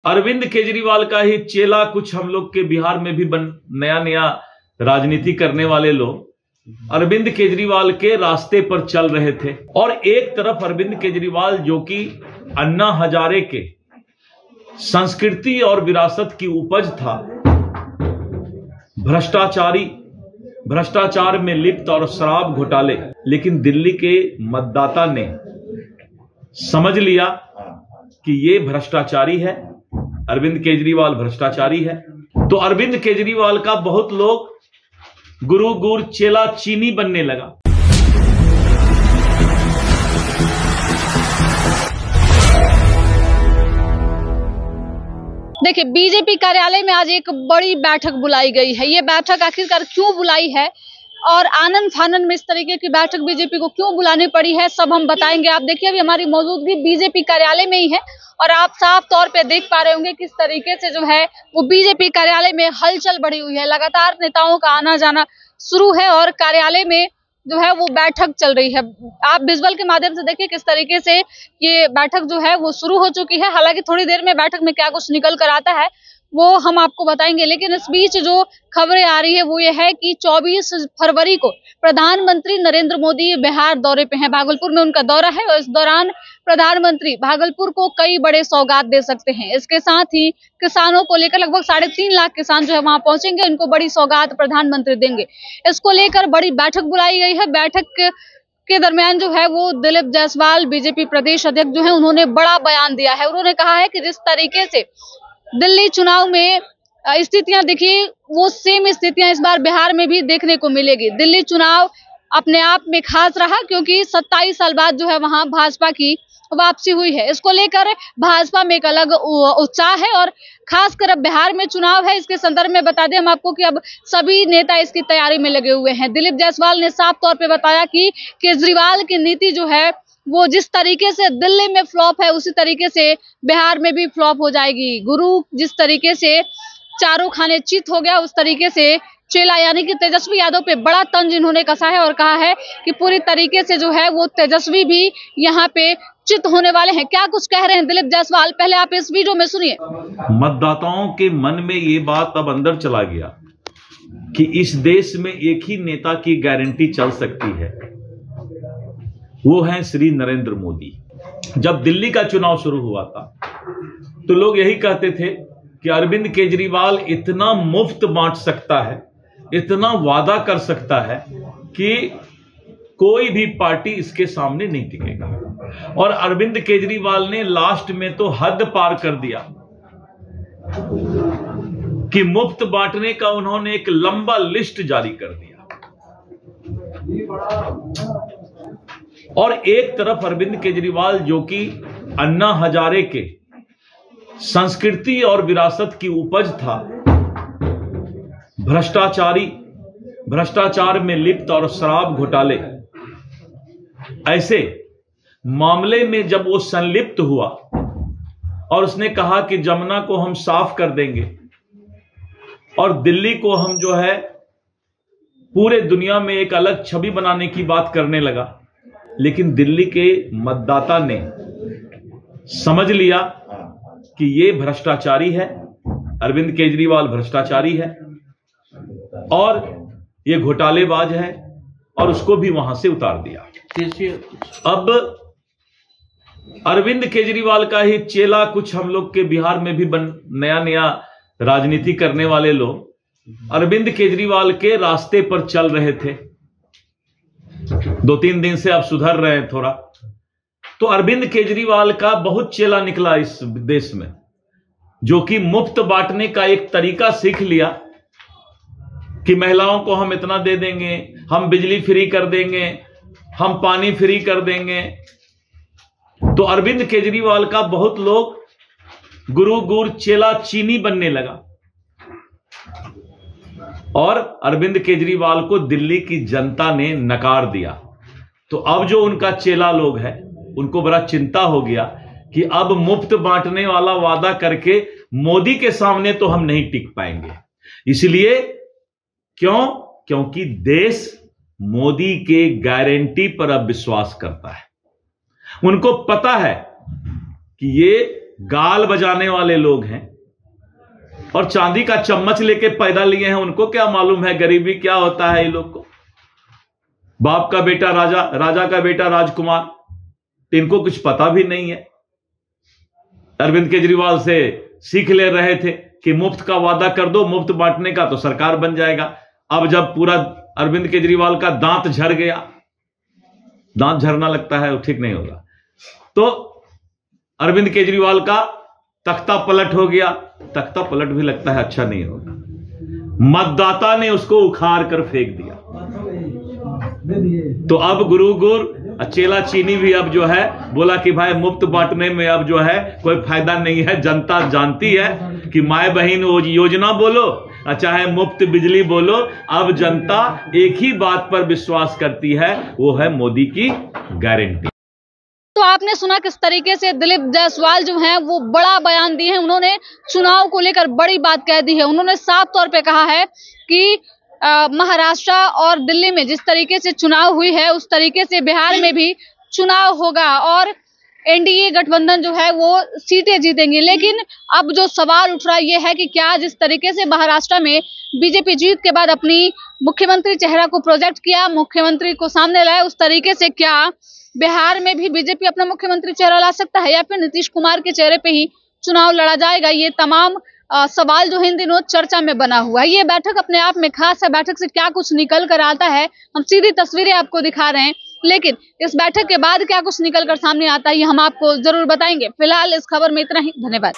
अरविंद केजरीवाल का ही चेला कुछ हम लोग के बिहार में भी नया नया राजनीति करने वाले लोग अरविंद केजरीवाल के रास्ते पर चल रहे थे। और एक तरफ अरविंद केजरीवाल जो कि अन्ना हजारे के संस्कृति और विरासत की उपज था, भ्रष्टाचार में लिप्त और शराब घोटाले, लेकिन दिल्ली के मतदाता ने समझ लिया कि ये भ्रष्टाचारी है, अरविंद केजरीवाल भ्रष्टाचारी है। तो अरविंद केजरीवाल का बहुत लोग गुरु गुर चेला चीनी बनने लगा। देखिए, बीजेपी कार्यालय में आज एक बड़ी बैठक बुलाई गई है। ये बैठक आखिरकार क्यों बुलाई है और आनन फानन में इस तरीके की बैठक बीजेपी को क्यों बुलानी पड़ी है, सब हम बताएंगे। आप देखिए, अभी हमारी मौजूदगी बीजेपी कार्यालय में ही है और आप साफ तौर पे देख पा रहे होंगे किस तरीके से जो है वो बीजेपी कार्यालय में हलचल बढ़ी हुई है। लगातार नेताओं का आना जाना शुरू है और कार्यालय में जो है वो बैठक चल रही है। आप विजुअल के माध्यम से देखिए किस तरीके से ये बैठक जो है वो शुरू हो चुकी है। हालांकि थोड़ी देर में बैठक में क्या कुछ निकल कर आता है वो हम आपको बताएंगे, लेकिन इस बीच जो खबरें आ रही है वो ये है कि 24 फरवरी को प्रधानमंत्री नरेंद्र मोदी बिहार दौरे पे हैं। भागलपुर में उनका दौरा है और इस दौरान प्रधानमंत्री भागलपुर को कई बड़े सौगात दे सकते हैं। इसके साथ ही किसानों को लेकर लगभग 3.5 लाख किसान जो है वहां पहुंचेंगे, उनको बड़ी सौगात प्रधानमंत्री देंगे। इसको लेकर बड़ी बैठक बुलाई गई है। बैठक के दरमियान जो है वो दिलीप जायसवाल बीजेपी प्रदेश अध्यक्ष जो है उन्होंने बड़ा बयान दिया है। उन्होंने कहा है कि जिस तरीके से दिल्ली चुनाव में स्थितियां दिखी, वो सेम स्थितियां इस बार बिहार में भी देखने को मिलेगी। दिल्ली चुनाव अपने आप में खास रहा क्योंकि 27 साल बाद जो है वहां भाजपा की वापसी हुई है। इसको लेकर भाजपा में एक अलग उत्साह है और खासकर अब बिहार में चुनाव है। इसके संदर्भ में बता दें हम आपको कि अब सभी नेता इसकी तैयारी में लगे हुए हैं। दिलीप जायसवाल ने साफ तौर पे बताया कि केजरीवाल की नीति जो है वो जिस तरीके से दिल्ली में फ्लॉप है उसी तरीके से बिहार में भी फ्लॉप हो जाएगी। गुरु जिस तरीके से चारों खाने चित हो गया, उस तरीके से चेला यानी कि तेजस्वी यादव पे बड़ा तंज इन्होंने कसा है और कहा है कि पूरी तरीके से जो है वो तेजस्वी भी यहाँ पे चित होने वाले हैं। क्या कुछ कह रहे हैं दिलीप जायसवाल, पहले आप इस वीडियो में सुनिए। मतदाताओं के मन में ये बात अब अंदर चला गया कि इस देश में एक ही नेता की गारंटी चल सकती है, वो है श्री नरेंद्र मोदी। जब दिल्ली का चुनाव शुरू हुआ था तो लोग यही कहते थे कि अरविंद केजरीवाल इतना मुफ्त बांट सकता है, इतना वादा कर सकता है कि कोई भी पार्टी इसके सामने नहीं टिकेगा। और अरविंद केजरीवाल ने लास्ट में तो हद पार कर दिया कि मुफ्त बांटने का उन्होंने एक लंबा लिस्ट जारी कर दिया। और एक तरफ अरविंद केजरीवाल जो कि अन्ना हजारे के संस्कृति और विरासत की उपज था, भ्रष्टाचार में लिप्त और शराब घोटाले, ऐसे मामले में जब वो संलिप्त हुआ और उसने कहा कि जमुना को हम साफ कर देंगे और दिल्ली को हम जो है पूरे दुनिया में एक अलग छवि बनाने की बात करने लगा, लेकिन दिल्ली के मतदाता ने समझ लिया कि ये भ्रष्टाचारी है, अरविंद केजरीवाल भ्रष्टाचारी है और ये घोटालेबाज है और उसको भी वहां से उतार दिया। अब अरविंद केजरीवाल का ही चेला कुछ हम लोग के बिहार में भी नया नया राजनीति करने वाले लोग अरविंद केजरीवाल के रास्ते पर चल रहे थे। 2-3 दिन से अब सुधर रहे हैं थोड़ा। तो अरविंद केजरीवाल का बहुत चेला निकला इस देश में, जो कि मुफ्त बांटने का एक तरीका सीख लिया कि महिलाओं को हम इतना दे देंगे, हम बिजली फ्री कर देंगे, हम पानी फ्री कर देंगे। तो अरविंद केजरीवाल का बहुत लोग गुरु गुर चेला चीनी बनने लगा और अरविंद केजरीवाल को दिल्ली की जनता ने नकार दिया। तो अब जो उनका चेला लोग है उनको बड़ा चिंता हो गया कि अब मुफ्त बांटने वाला वादा करके मोदी के सामने तो हम नहीं टिक पाएंगे। इसलिए क्योंकि देश मोदी के गारंटी पर अब विश्वास करता है। उनको पता है कि ये गाल बजाने वाले लोग हैं और चांदी का चम्मच लेके पैदा लिए हैं। उनको क्या मालूम है गरीबी क्या होता है। ये लोग को बाप का बेटा राजा, राजा का बेटा राजकुमार, इनको कुछ पता भी नहीं है। अरविंद केजरीवाल से सीख ले रहे थे कि मुफ्त का वादा कर दो, मुफ्त बांटने का तो सरकार बन जाएगा। अब जब पूरा अरविंद केजरीवाल का दांत झड़ गया, दांत झरना लगता है वो ठीक नहीं होगा, तो अरविंद केजरीवाल का तख्ता पलट हो गया। तख्ता पलट भी लगता है अच्छा नहीं होगा। मतदाता ने उसको उखाड़ कर फेंक दिया। तो अब गुरु चेला चीनी भी अब जो है बोला कि भाई मुफ्त बांटने में अब जो है कोई फायदा नहीं है। जनता जानती है कि माए बहन योजना बोलो चाहे मुफ्त बिजली बोलो, अब जनता एक ही बात पर विश्वास करती है, वो है मोदी की गारंटी। तो आपने सुना किस तरीके से दिलीप जायसवाल जो हैं वो बड़ा बयान दिए हैं। उन्होंने चुनाव को लेकर बड़ी बात कह दी है। उन्होंने साफ तौर पे कहा है कि महाराष्ट्र और दिल्ली में जिस तरीके से चुनाव हुई है उस तरीके से बिहार में भी चुनाव होगा और एनडीए गठबंधन जो है वो सीटें जीतेंगे। लेकिन अब जो सवाल उठ रहा है ये है कि क्या जिस तरीके से महाराष्ट्र में बीजेपी जीत के बाद अपनी मुख्यमंत्री चेहरा को प्रोजेक्ट किया, मुख्यमंत्री को सामने लाया, उस तरीके से क्या बिहार में भी बीजेपी अपना मुख्यमंत्री चेहरा ला सकता है या फिर नीतीश कुमार के चेहरे पे ही चुनाव लड़ा जाएगा। ये तमाम सवाल जो इन दिनों चर्चा में बना हुआ है। ये बैठक अपने आप में खास है। बैठक से क्या कुछ निकल कर आता है, हम सीधी तस्वीरें आपको दिखा रहे हैं, लेकिन इस बैठक के बाद क्या कुछ निकल कर सामने आता है ये हम आपको जरूर बताएंगे। फिलहाल इस खबर में इतना ही। धन्यवाद।